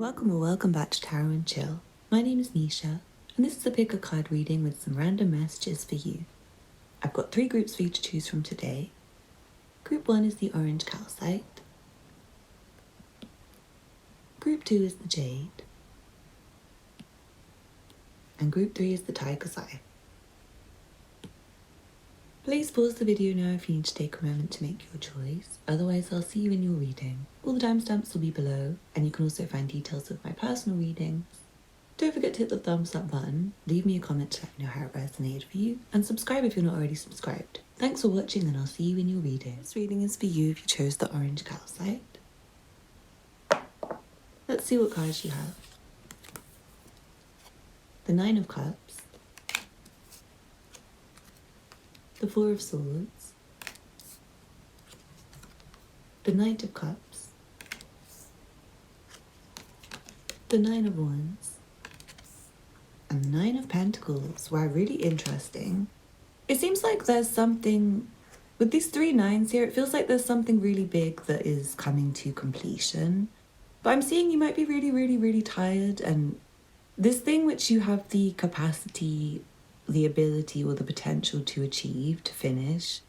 Welcome or welcome back to Tarot and Chill. My name is Nisha, and this is a pick a card reading with some random messages for you. I've got 3 groups for you to choose from today. Group 1 is the orange Calcite. Group 2 is the Jade. And Group 3 is the Tiger's Eye. Please pause the video now if you need to take a moment to make your choice, otherwise I'll see you in your reading. All the timestamps will be below, and you can also find details of my personal readings. Don't forget to hit the thumbs up button, leave me a comment to let me know how it resonated for you, and subscribe if you're not already subscribed. Thanks for watching, and I'll see you in your reading. This reading is for you if you chose the orange Calcite. Let's see what cards you have. The 9 of Cups, the 4 of Swords, the Knight of Cups, the 9 of Wands, and the 9 of Pentacles. Wow, really interesting. It seems like there's something, with these 3 9s here, it feels like there's something really big that is coming to completion. But I'm seeing you might be really tired, and this thing which you have the capacity, the ability, or the potential to achieve, to finish,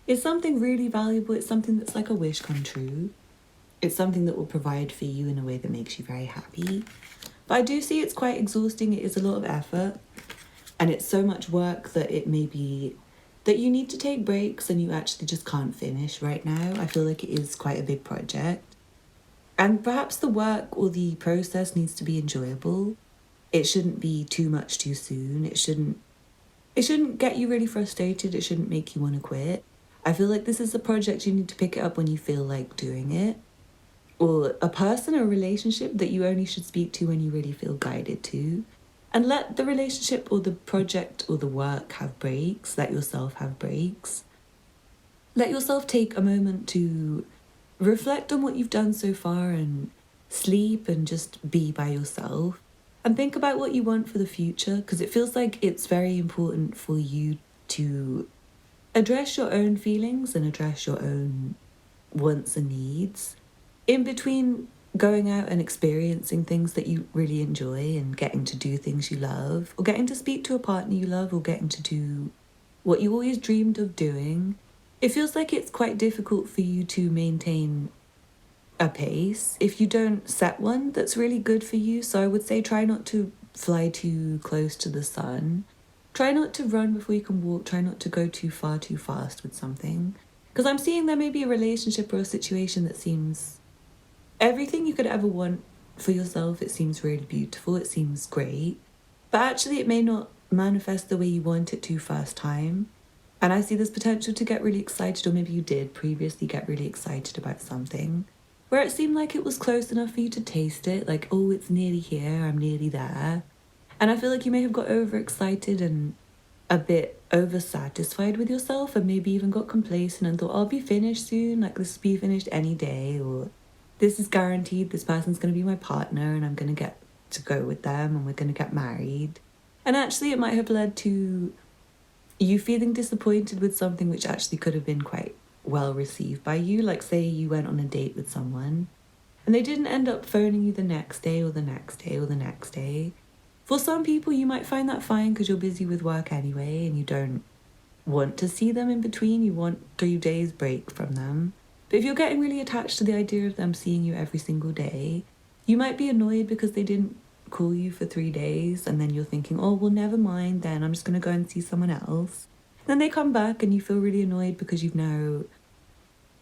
is something really valuable. It's something that's like a wish come true. It's something that will provide for you in a way that makes you very happy. But I do see it's quite exhausting. It is a lot of effort, and it's so much work that it may be that you need to take breaks and you actually just can't finish right now. I feel like it is quite a big project, and perhaps the work or the process needs to be enjoyable. It shouldn't be too much too soon. It shouldn't get you really frustrated. It shouldn't make you want to quit. I feel like this is a project you need to pick it up when you feel like doing it. Or a person or a relationship that you only should speak to when you really feel guided to. And let the relationship or the project or the work have breaks. Let yourself have breaks. Let yourself take a moment to reflect on what you've done so far and sleep and just be by yourself. And think about what you want for the future, because it feels like it's very important for you to address your own feelings and address your own wants and needs in between going out and experiencing things that you really enjoy and getting to do things you love, or getting to speak to a partner you love, or getting to do what you always dreamed of doing. It feels like it's quite difficult for you to maintain a pace if you don't set one that's really good for you. So I would say try not to fly too close to the sun. Try not to run before you can walk. Try not to go too far too fast with something. Because I'm seeing there may be a relationship or a situation that seems everything you could ever want for yourself. It seems really beautiful. It seems great. But actually it may not manifest the way you want it to first time. And I see this potential to get really excited, or maybe you did previously get really excited about something, where it seemed like it was close enough for you to taste it, like, oh, it's nearly here, I'm nearly there. And I feel like you may have got overexcited and a bit oversatisfied with yourself, and maybe even got complacent and thought, I'll be finished soon, like this will be finished any day, or this is guaranteed, this person's going to be my partner and I'm going to get to go with them and we're going to get married. And actually it might have led to you feeling disappointed with something which actually could have been quite well received by you. Like, say you went on a date with someone and they didn't end up phoning you the next day or the next day or the next day. For some people you might find that fine because you're busy with work anyway and you don't want to see them in between. You want 3 days break from them. But if you're getting really attached to the idea of them seeing you every single day, you might be annoyed because they didn't call you for 3 days, and then you're thinking, oh well, never mind then, I'm just going to go and see someone else. Then they come back and you feel really annoyed because you've now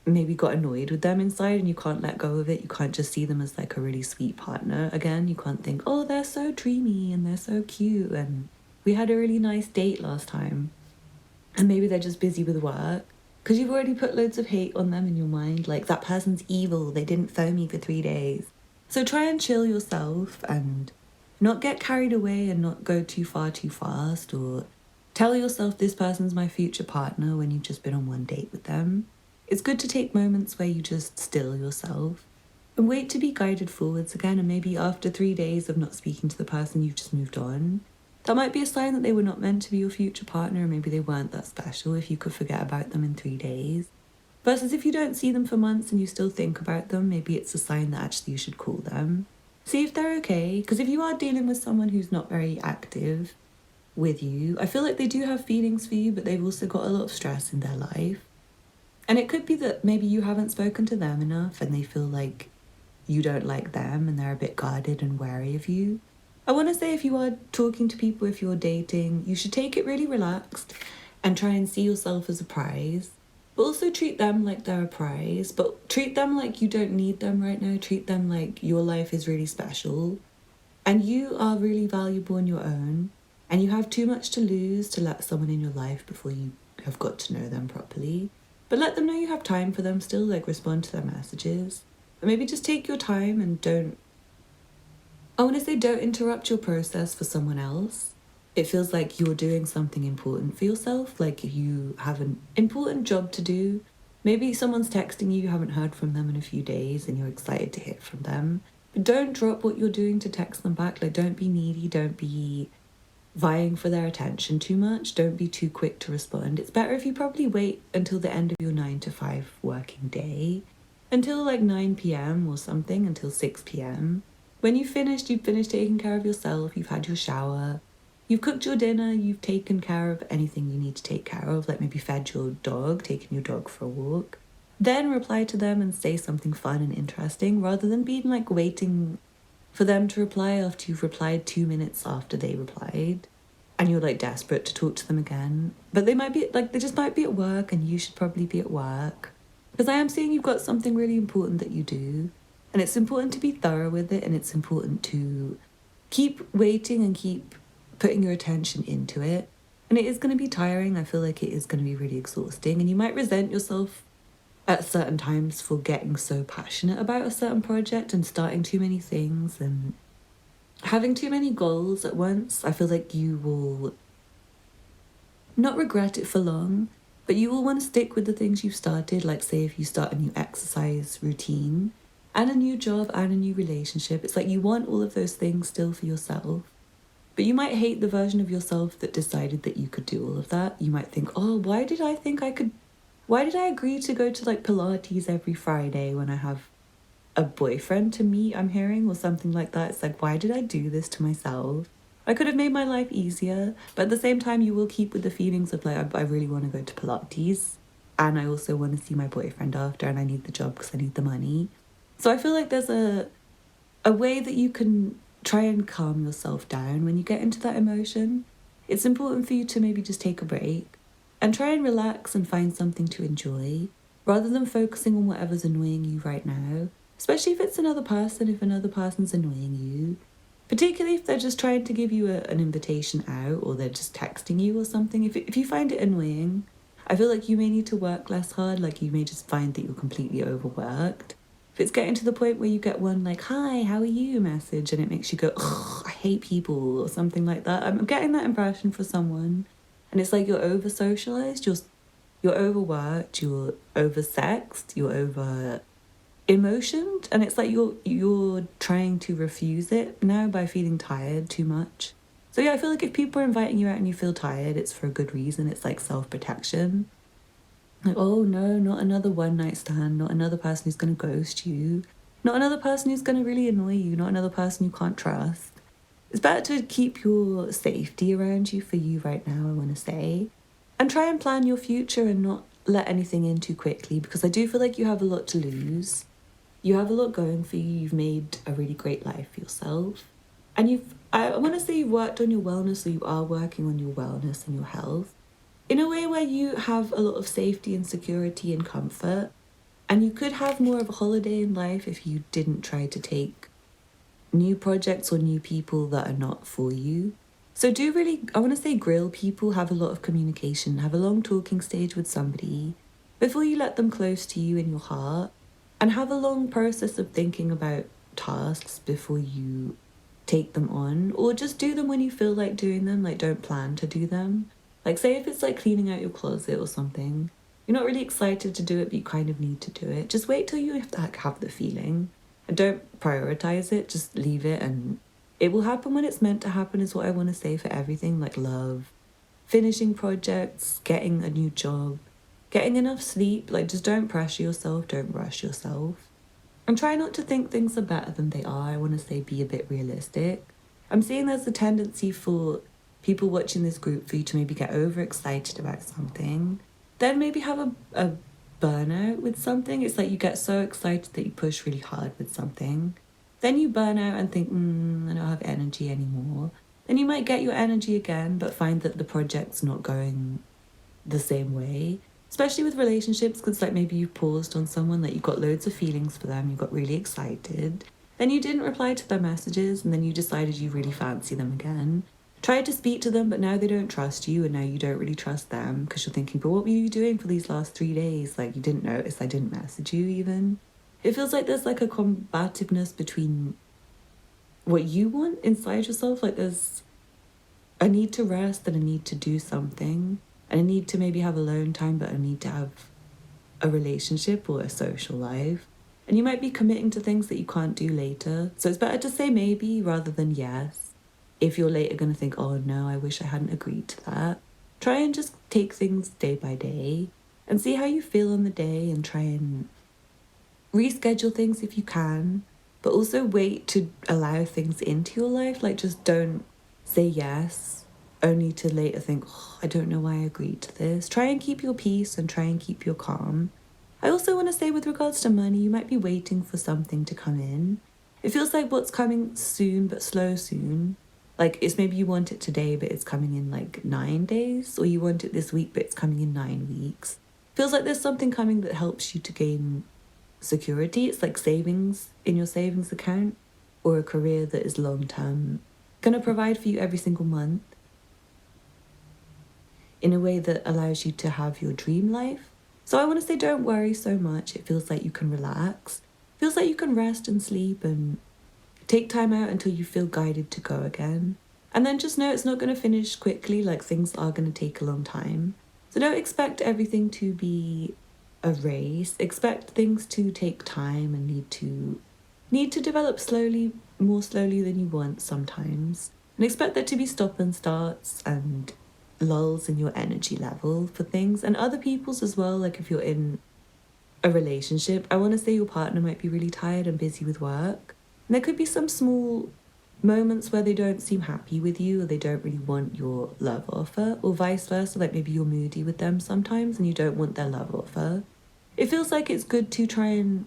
maybe got annoyed with them inside and you can't let go of it. You can't just see them as like a really sweet partner again. You can't think, oh, they're so dreamy and they're so cute and we had a really nice date last time. And maybe they're just busy with work because you've already put loads of hate on them in your mind. Like, that person's evil, they didn't phone me for 3 days. So try and chill yourself and not get carried away and not go too far too fast, or tell yourself this person's my future partner when you've just been on one date with them. It's good to take moments where you just still yourself and wait to be guided forwards again. And maybe after 3 days of not speaking to the person, you've just moved on. That might be a sign that they were not meant to be your future partner, or maybe they weren't that special if you could forget about them in 3 days. Versus if you don't see them for months and you still think about them, maybe it's a sign that actually you should call them. See if they're okay. Because if you are dealing with someone who's not very active with you, I feel like they do have feelings for you, but they've also got a lot of stress in their life. And it could be that maybe you haven't spoken to them enough and they feel like you don't like them and they're a bit guarded and wary of you. I want to say if you are talking to people, if you're dating, you should take it really relaxed and try and see yourself as a prize. But also treat them like they're a prize, but treat them like you don't need them right now. Treat them like your life is really special and you are really valuable on your own and you have too much to lose to let someone in your life before you have got to know them properly. But let them know you have time for them still, like respond to their messages. But maybe just take your time and don't interrupt your process for someone else. It feels like you're doing something important for yourself, like you have an important job to do. Maybe someone's texting you haven't heard from them in a few days and you're excited to hear from them. But don't drop what you're doing to text them back. Like, don't be needy, don't be vying for their attention too much. Don't be too quick to respond. It's better if you probably wait until the end of your 9 to 5 working day, until like 9 p.m. or something, until 6 p.m. When you've finished taking care of yourself, you've had your shower, you've cooked your dinner, you've taken care of anything you need to take care of, like maybe fed your dog, taken your dog for a walk. Then reply to them and say something fun and interesting rather than being like waiting for them to reply after you've replied 2 minutes after they replied and you're like desperate to talk to them again. But they just might be at work and you should probably be at work. Because I am seeing you've got something really important that you do. And it's important to be thorough with it and it's important to keep waiting and keep putting your attention into it. And it is going to be tiring. I feel like it is going to be really exhausting. And you might resent yourself at certain times for getting so passionate about a certain project and starting too many things and having too many goals at once. I feel like you will not regret it for long, but you will want to stick with the things you've started. Like say if you start a new exercise routine and a new job and a new relationship, it's like you want all of those things still for yourself. But you might hate the version of yourself that decided that you could do all of that. You might think, oh, why did I agree to go to like Pilates every Friday when I have a boyfriend to meet, I'm hearing, or something like that? It's like, why did I do this to myself? I could have made my life easier, but at the same time, you will keep with the feelings of like, I really want to go to Pilates and I also want to see my boyfriend after and I need the job because I need the money. So I feel like there's a way that you can try and calm yourself down when you get into that emotion. It's important for you to maybe just take a break and try and relax and find something to enjoy rather than focusing on whatever's annoying you right now, especially if it's another person, if another person's annoying you, particularly if they're just trying to give you an invitation out or they're just texting you or something. If you find it annoying, I feel like you may need to work less hard, like you may just find that you're completely overworked. If it's getting to the point where you get one like, hi, how are you message, and it makes you go, ugh, I hate people or something like that. I'm getting that impression for someone. And it's like you're over-socialized, you're overworked, you're over-sexed, you're over-emotioned. And it's like you're trying to refuse it now by feeling tired too much. So yeah, I feel like if people are inviting you out and you feel tired, it's for a good reason. It's like self-protection. Like, oh no, not another one-night stand, not another person who's going to ghost you, not another person who's going to really annoy you, not another person you can't trust. It's better to keep your safety around you for you right now, I want to say. And try and plan your future and not let anything in too quickly, because I do feel like you have a lot to lose. You have a lot going for you. You've made a really great life for yourself. And I want to say you've worked on your wellness, or you are working on your wellness and your health in a way where you have a lot of safety and security and comfort. And you could have more of a holiday in life if you didn't try to take new projects or new people that are not for you. So I want to say grill people, have a lot of communication, have a long talking stage with somebody before you let them close to you in your heart, and have a long process of thinking about tasks before you take them on, or just do them when you feel like doing them. Like, don't plan to do them. Like, say if it's like cleaning out your closet or something, you're not really excited to do it, but you kind of need to do it. Just wait till you have to have the feeling and don't prioritize it. Just leave it and it will happen when it's meant to happen, is what I want to say for everything. Like love, finishing projects, getting a new job, getting enough sleep. Like, just don't pressure yourself, don't rush yourself. And try not to think things are better than they are. I want to say be a bit realistic. I'm seeing there's a tendency for people watching this group for you to maybe get overexcited about something, then maybe have a burnout with something. It's like you get so excited that you push really hard with something. Then you burn out and think, I don't have energy anymore. Then you might get your energy again, but find that the project's not going the same way. Especially with relationships, because like maybe you paused on someone, like you got loads of feelings for them, you got really excited. Then you didn't reply to their messages, and then you decided you really fancy them again. Tried to speak to them, but now they don't trust you, and now you don't really trust them, because you're thinking, but what were you doing for these last 3 days? Like, you didn't notice I didn't message you even. It feels like there's like a combativeness between what you want inside yourself. Like there's a need to rest and a need to do something, and a need to maybe have alone time, but a need to have a relationship or a social life. And you might be committing to things that you can't do later. So it's better to say maybe rather than yes. If you're later going to think, oh no, I wish I hadn't agreed to that. Try and just take things day by day and see how you feel on the day, and try and reschedule things if you can, but also wait to allow things into your life. Like just don't say yes only to later think, oh, I don't know why I agreed to this. Try and keep your peace and try and keep your calm. I also want to say with regards to money, you might be waiting for something to come in. It feels like what's coming soon but slow soon. Like it's maybe you want it today but it's coming in like 9 days, or you want it this week but it's coming in 9 weeks. Feels like there's something coming that helps you to gain security. It's like savings in your savings account, or a career that is long term, gonna provide for you every single month in a way that allows you to have your dream life. So I want to say don't worry so much. It feels like you can relax. It feels like you can rest and sleep and take time out until you feel guided to go again. And then just know it's not going to finish quickly. Like things are going to take a long time. So don't expect everything to be a race. Expect things to take time and need to develop slowly, more slowly than you want sometimes. And expect there to be stop and starts and lulls in your energy level for things, and other people's as well. Like if you're in a relationship, I want to say your partner might be really tired and busy with work, and there could be some small moments where they don't seem happy with you, or they don't really want your love offer, or vice versa. Like maybe you're moody with them sometimes and you don't want their love offer. It feels like it's good to try and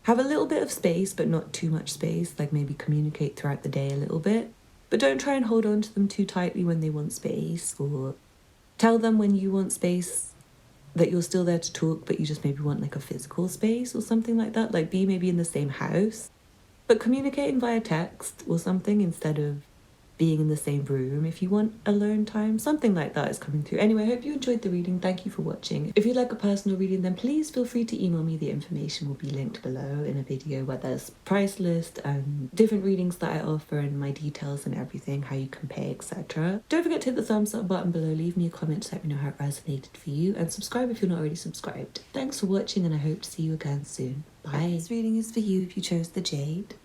have a little bit of space, but not too much space. Like maybe communicate throughout the day a little bit, but don't try and hold on to them too tightly when they want space, or tell them when you want space that you're still there to talk, but you just maybe want like a physical space or something like that. Like be maybe in the same house, but communicating via text or something instead of being in the same room if you want alone time. Something like that is coming through. Anyway, I hope you enjoyed the reading. Thank you for watching. If you'd like a personal reading, then please feel free to email me. The information will be linked below in a video where there's price list and different readings that I offer and my details and everything, how you can pay, etc. Don't forget to hit the thumbs up button below. Leave me a comment to let me know how it resonated for you, and subscribe if you're not already subscribed. Thanks for watching, and I hope to see you again soon. Bye. This reading is for you if you chose the Jade.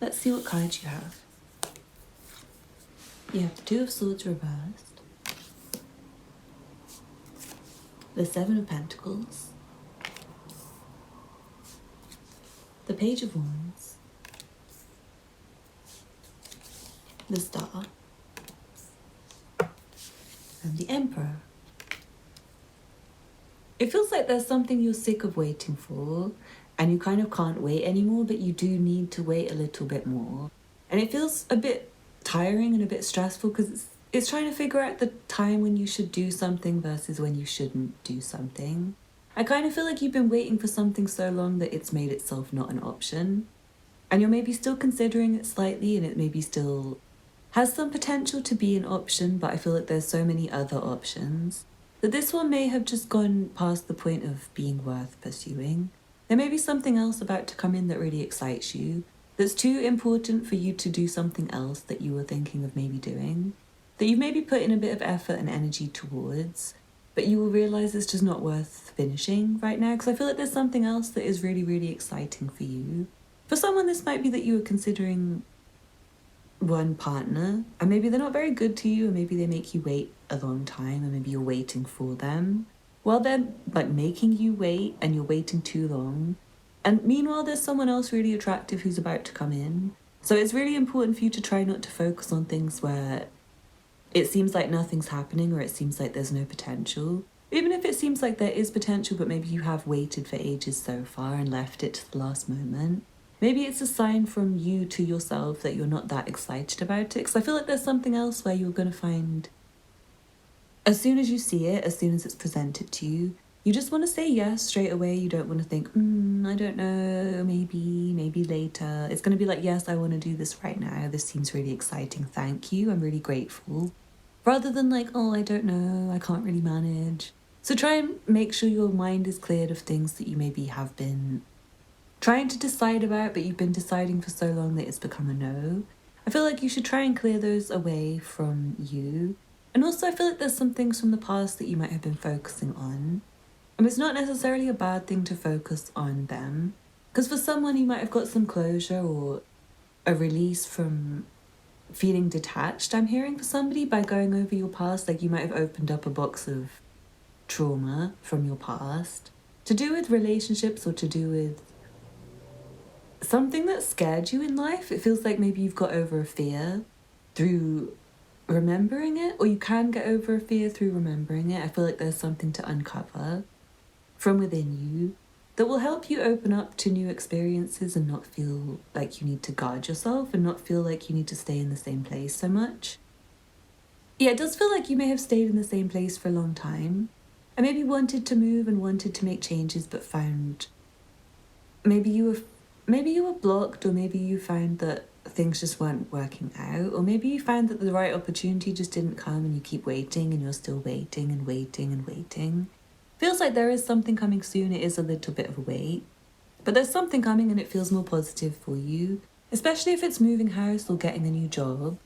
Let's see what cards you have. You have the Two of Swords reversed, the Seven of Pentacles, the Page of Wands, the Star, and the Emperor. It feels like there's something you're sick of waiting for, and you kind of can't wait anymore, but you do need to wait a little bit more. And it feels a bit tiring and a bit stressful, because it's trying to figure out the time when you should do something versus when you shouldn't do something. I kind of feel like you've been waiting for something so long that it's made itself not an option, and you're maybe still considering it slightly, and it maybe still has some potential to be an option, but I feel like there's so many other options that this one may have just gone past the point of being worth pursuing. There may be something else about to come in that really excites you, that's too important for you to do something else that you were thinking of maybe doing, that you've maybe put in a bit of effort and energy towards, but you will realise it's just not worth finishing right now, because I feel like there's something else that is really, really exciting for you. For someone, this might be that you were considering one partner, and maybe they're not very good to you, and maybe they make you wait a long time, and maybe you're waiting for them. While they're like making you wait and you're waiting too long, And meanwhile, there's someone else really attractive who's about to come in. So it's really important for you to try not to focus on things where it seems like nothing's happening or it seems like there's no potential. Even if it seems like there is potential, but maybe you have waited for ages so far and left it to the last moment. Maybe it's a sign from you to yourself that you're not that excited about it. Because I feel like there's something else where you're going to find, as soon as you see it, as soon as it's presented to you, you just want to say yes straight away. You don't want to think, I don't know, maybe later. It's going to be like, yes, I want to do this right now. This seems really exciting. Thank you. I'm really grateful. Rather than like, oh, I don't know, I can't really manage. So try and make sure your mind is cleared of things that you maybe have been trying to decide about, but you've been deciding for so long that it's become a no. I feel like you should try and clear those away from you. And also I feel like there's some things from the past that you might have been focusing on. And it's not necessarily a bad thing to focus on them. Because for someone you might have got some closure or a release from feeling detached, I'm hearing, for somebody, by going over your past. Like you might have opened up a box of trauma from your past to do with relationships or to do with something that scared you in life. It feels like maybe you've got over a fear through remembering it, or you can get over a fear through remembering it. I feel like there's something to uncover from within you that will help you open up to new experiences and not feel like you need to guard yourself and not feel like you need to stay in the same place so much. Yeah, it does feel like you may have stayed in the same place for a long time and maybe wanted to move and wanted to make changes, but found maybe you were blocked, or maybe you found that things just weren't working out, or maybe you found that the right opportunity just didn't come and you keep waiting and you're still waiting and waiting and waiting. Feels like there is something coming soon. It is a little bit of a wait, but there's something coming and it feels more positive for you, especially if it's moving house or getting a new job,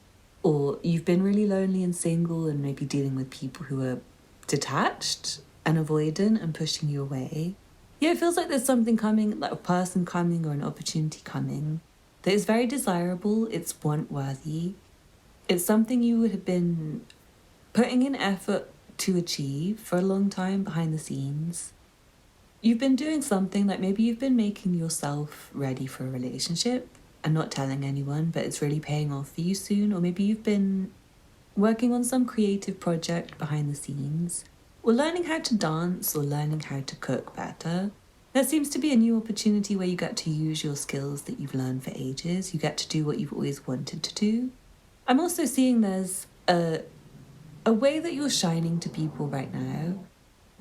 or you've been really lonely and single and maybe dealing with people who are detached and avoidant and pushing you away. Yeah, it feels like there's something coming, like a person coming or an opportunity coming that is very desirable. It's want-worthy. It's something you would have been putting in effort to achieve for a long time behind the scenes. You've been doing something, like maybe you've been making yourself ready for a relationship and not telling anyone, but it's really paying off for you soon. Or maybe you've been working on some creative project behind the scenes, or learning how to dance, or learning how to cook better. There seems to be a new opportunity where you get to use your skills that you've learned for ages. You get to do what you've always wanted to do. I'm also seeing there's a way that you're shining to people right now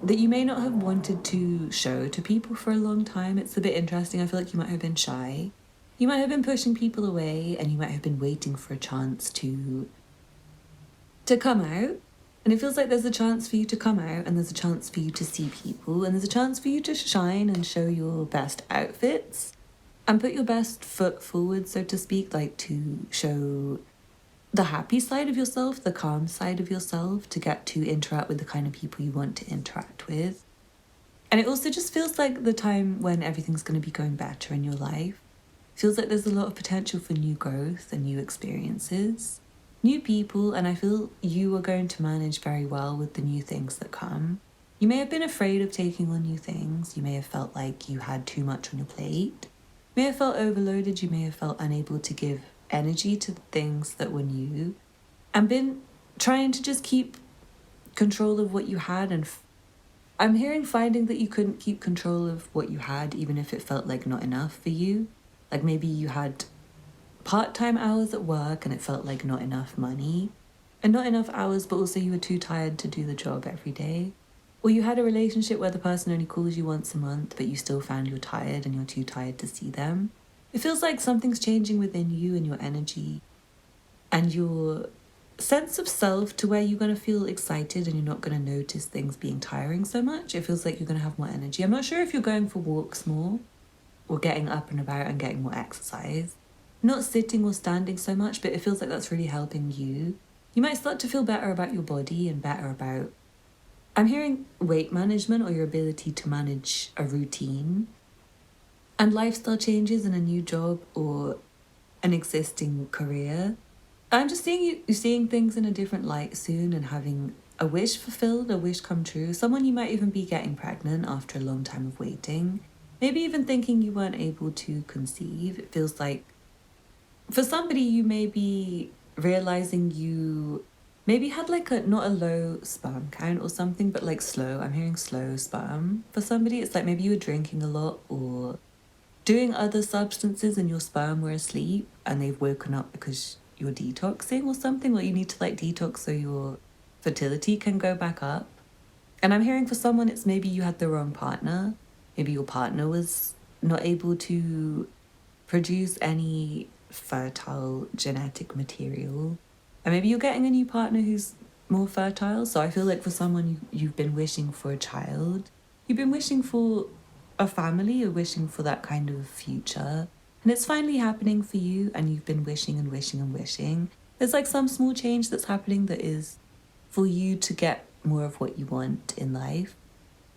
that you may not have wanted to show to people for a long time. It's a bit interesting. I feel like you might have been shy. You might have been pushing people away, and you might have been waiting for a chance to come out. And it feels like there's a chance for you to come out, and there's a chance for you to see people, and there's a chance for you to shine and show your best outfits and put your best foot forward, so to speak, like to show the happy side of yourself, the calm side of yourself, to get to interact with the kind of people you want to interact with. And it also just feels like the time when everything's going to be going better in your life. Feels like there's a lot of potential for new growth and new experiences, new people, and I feel you are going to manage very well with the new things that come. You may have been afraid of taking on new things. You may have felt like you had too much on your plate. You may have felt overloaded. You may have felt unable to give energy to the things that were new, and been trying to just keep control of what you had. And I'm hearing finding that you couldn't keep control of what you had, even if it felt like not enough for you. Like maybe you had part-time hours at work and it felt like not enough money and not enough hours, but also you were too tired to do the job every day. Or you had a relationship where the person only calls you once a month, but you still found you're tired and you're too tired to see them. It feels like something's changing within you and your energy and your sense of self, to where you're going to feel excited and you're not going to notice things being tiring so much. It feels like you're going to have more energy. I'm not sure if you're going for walks more or getting up and about and getting more exercise. Not sitting or standing so much, but it feels like that's really helping you. You might start to feel better about your body and better about, I'm hearing, weight management, or your ability to manage a routine and lifestyle changes in a new job or an existing career. I'm just seeing you seeing things in a different light soon and having a wish fulfilled, a wish come true. Someone, you might even be getting pregnant after a long time of waiting. maybe even thinking you weren't able to conceive. It feels like for somebody you may be realizing you maybe had like a not a low sperm count or something, but like slow. I'm hearing slow sperm. For somebody, it's like maybe you were drinking a lot or doing other substances and your sperm were asleep and they've woken up because you're detoxing or something, or you need to like detox so your fertility can go back up. And I'm hearing for someone, it's maybe you had the wrong partner. Maybe your partner was not able to produce any fertile genetic material. And maybe you're getting a new partner who's more fertile. So I feel like for someone, you've been wishing for a child. You've been wishing for a family, you're wishing for that kind of future. And it's finally happening for you, and you've been wishing and wishing and wishing. There's like some small change that's happening that is for you to get more of what you want in life.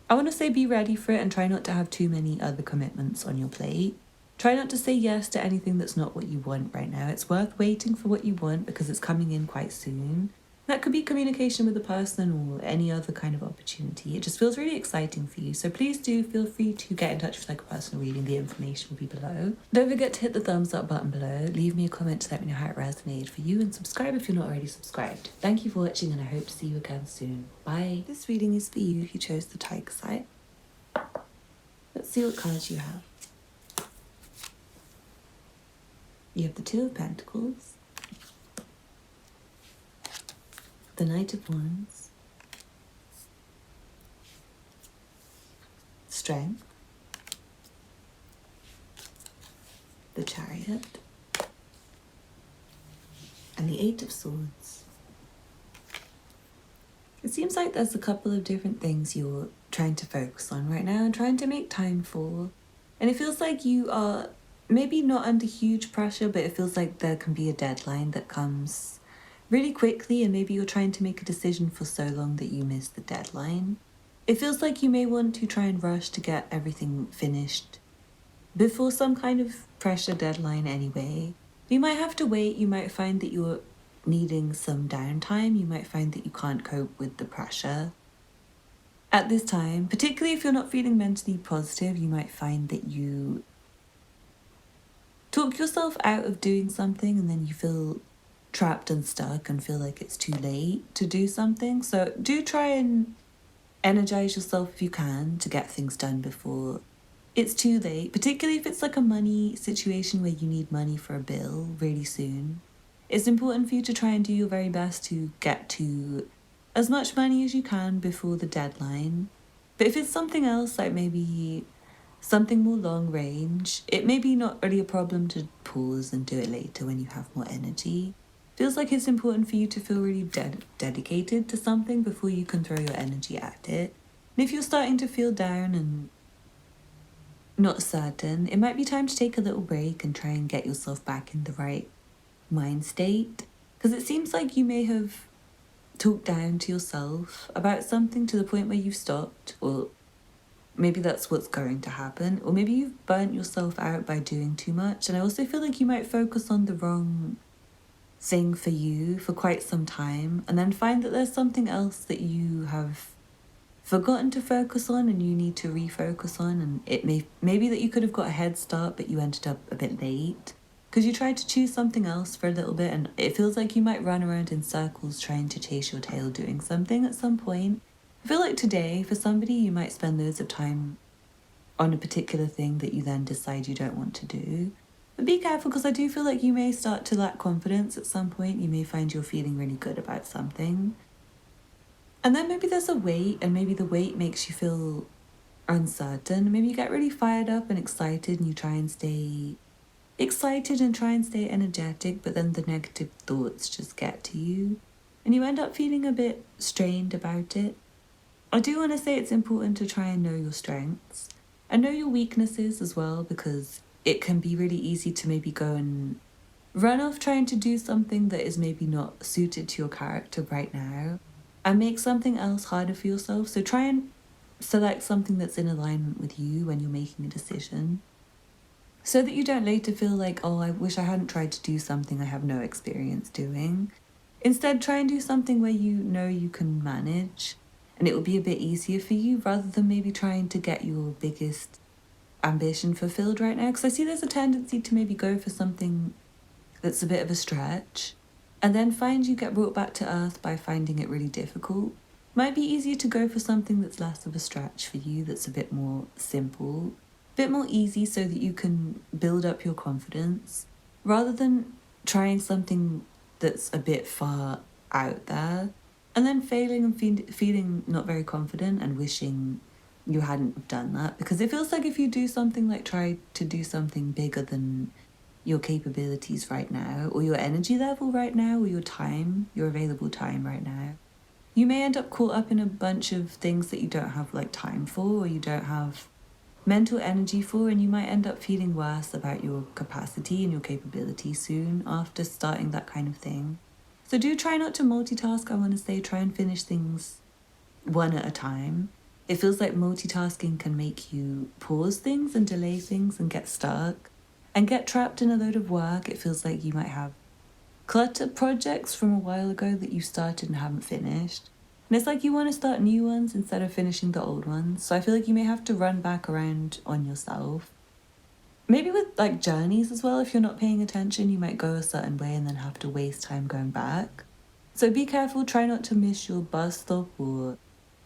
I want to say be ready for it and try not to have too many other commitments on your plate. Try not to say yes to anything that's not what you want right now. It's worth waiting for what you want because it's coming in quite soon. That could be communication with a person or any other kind of opportunity. It just feels really exciting for you. So please do feel free to get in touch with like a personal reading. The information will be below. Don't forget to hit the thumbs up button below. Leave me a comment to let me know how it resonated for you, and subscribe if you're not already subscribed. Thank you for watching, and I hope to see you again soon. Bye. This reading is for you who chose the Calcite. Let's see what cards you have. You have the Two of Pentacles, the Knight of Wands, Strength, the Chariot, and the Eight of Swords. It seems like there's a couple of different things you're trying to focus on right now and trying to make time for. And it feels like you are maybe not under huge pressure, but it feels like there can be a deadline that comes really quickly, and maybe you're trying to make a decision for so long that you miss the deadline. It feels like you may want to try and rush to get everything finished before some kind of pressure deadline anyway. You might have to wait. You might find that you're needing some downtime. You might find that you can't cope with the pressure at this time. Particularly if you're not feeling mentally positive, you might find that you talk yourself out of doing something and then you feel trapped and stuck and feel like it's too late to do something. So do try and energize yourself if you can to get things done before it's too late, particularly if it's like a money situation where you need money for a bill really soon. It's important for you to try and do your very best to get to as much money as you can before the deadline. But if it's something else, like maybe something more long range, it may be not really a problem to pause and do it later when you have more energy. Feels like it's important for you to feel really dedicated to something before you can throw your energy at it. And if you're starting to feel down and not certain, it might be time to take a little break and try and get yourself back in the right mind state. Because it seems like you may have talked down to yourself about something to the point where you've stopped, or maybe that's what's going to happen, or maybe you've burnt yourself out by doing too much. And I also feel like you might focus on the wrong thing for you for quite some time and then find that there's something else that you have forgotten to focus on and you need to refocus on. And it maybe that you could have got a head start, but you ended up a bit late because you tried to choose something else for a little bit, and it feels like you might run around in circles trying to chase your tail doing something at some point. I feel like today, for somebody, you might spend loads of time on a particular thing that you then decide you don't want to do. But be careful, because I do feel like you may start to lack confidence at some point. You may find you're feeling really good about something. And then maybe there's a wait, and maybe the wait makes you feel uncertain. Maybe you get really fired up and excited, and you try and stay excited and try and stay energetic, but then the negative thoughts just get to you, and you end up feeling a bit strained about it. I do want to say it's important to try and know your strengths and know your weaknesses as well, because it can be really easy to maybe go and run off trying to do something that is maybe not suited to your character right now and make something else harder for yourself. So try and select something that's in alignment with you when you're making a decision, so that you don't later feel like, oh, I wish I hadn't tried to do something I have no experience doing. Instead, try and do something where you know you can manage and it will be a bit easier for you, rather than maybe trying to get your biggest ambition fulfilled right now, because I see there's a tendency to maybe go for something that's a bit of a stretch and then find you get brought back to earth by finding it really difficult. Might be easier to go for something that's less of a stretch for you, that's a bit more simple, a bit more easy, so that you can build up your confidence rather than trying something that's a bit far out there and then failing and feeling not very confident and wishing you hadn't done that. Because it feels like if you do something like try to do something bigger than your capabilities right now, or your energy level right now, or your time, your available time right now, you may end up caught up in a bunch of things that you don't have like time for, or you don't have mental energy for, and you might end up feeling worse about your capacity and your capability soon after starting that kind of thing. So do try not to multitask. I want to say try and finish things one at a time. It feels like multitasking can make you pause things and delay things and get stuck and get trapped in a load of work. It feels like you might have clutter projects from a while ago that you started and haven't finished. And it's like you want to start new ones instead of finishing the old ones. So I feel like you may have to run back around on yourself. Maybe with like journeys as well, if you're not paying attention, you might go a certain way and then have to waste time going back. So be careful, try not to miss your bus stop or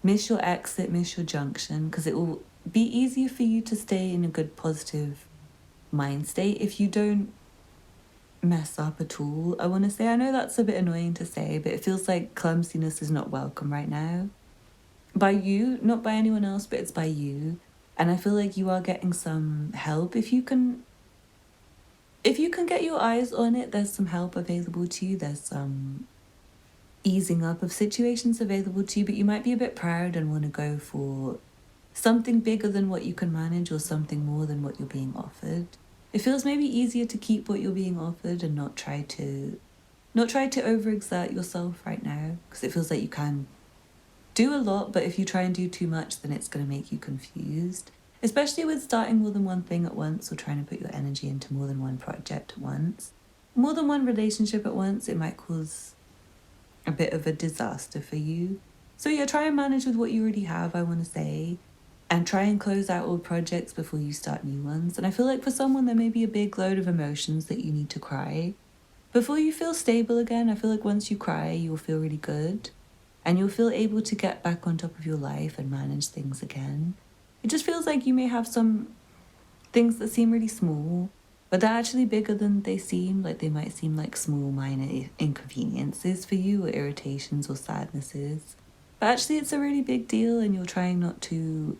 miss your exit, miss your junction, because it will be easier for you to stay in a good positive mind state if you don't mess up at all. I want to say, I know that's a bit annoying to say, but it feels like clumsiness is not welcome right now. By you, not by anyone else, but it's by you. And I feel like you are getting some help. If you can get your eyes on it, there's some help available to you. There's some easing up of situations available to you, but you might be a bit proud and want to go for something bigger than what you can manage or something more than what you're being offered. It feels maybe easier to keep what you're being offered and not try to overexert yourself right now, because it feels like you can do a lot, but if you try and do too much, then it's going to make you confused, especially with starting more than one thing at once or trying to put your energy into more than one project at once. More than one relationship at once, it might cause a bit of a disaster for you. So yeah, try and manage with what you already have, I want to say, and try and close out old projects before you start new ones. And I feel like for someone, there may be a big load of emotions that you need to cry before you feel stable again. I feel like once you cry, you'll feel really good and you'll feel able to get back on top of your life and manage things again. It just feels like you may have some things that seem really small, but they're actually bigger than they seem. Like they might seem like small minor inconveniences for you, or irritations or sadnesses, but actually it's a really big deal, and you're trying not to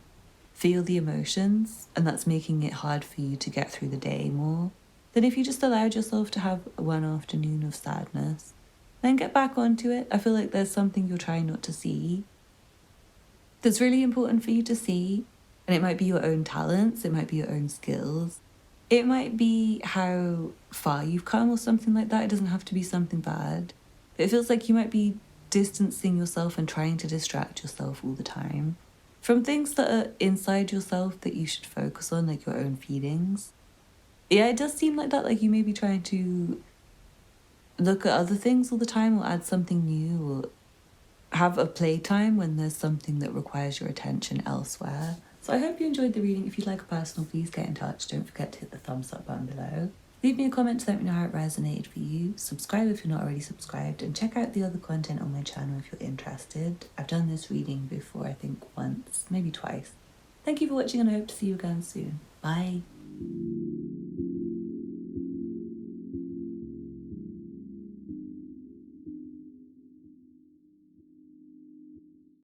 feel the emotions, and that's making it hard for you to get through the day more than if you just allowed yourself to have one afternoon of sadness, then get back onto it. I feel like there's something you're trying not to see that's really important for you to see, and it might be your own talents, it might be your own skills, it might be how far you've come or something like that. It doesn't have to be something bad, but it feels like you might be distancing yourself and trying to distract yourself all the time from things that are inside yourself that you should focus on, like your own feelings. Yeah, it does seem like that, like you may be trying to look at other things all the time or add something new or have a playtime when there's something that requires your attention elsewhere. So I hope you enjoyed the reading. If you'd like a personal, please get in touch. Don't forget to hit the thumbs up button below. Leave me a comment to let me know how it resonated for you. Subscribe if you're not already subscribed, and check out the other content on my channel if you're interested. I've done this reading before, I think once, maybe twice. Thank you for watching, and I hope to see you again soon. Bye.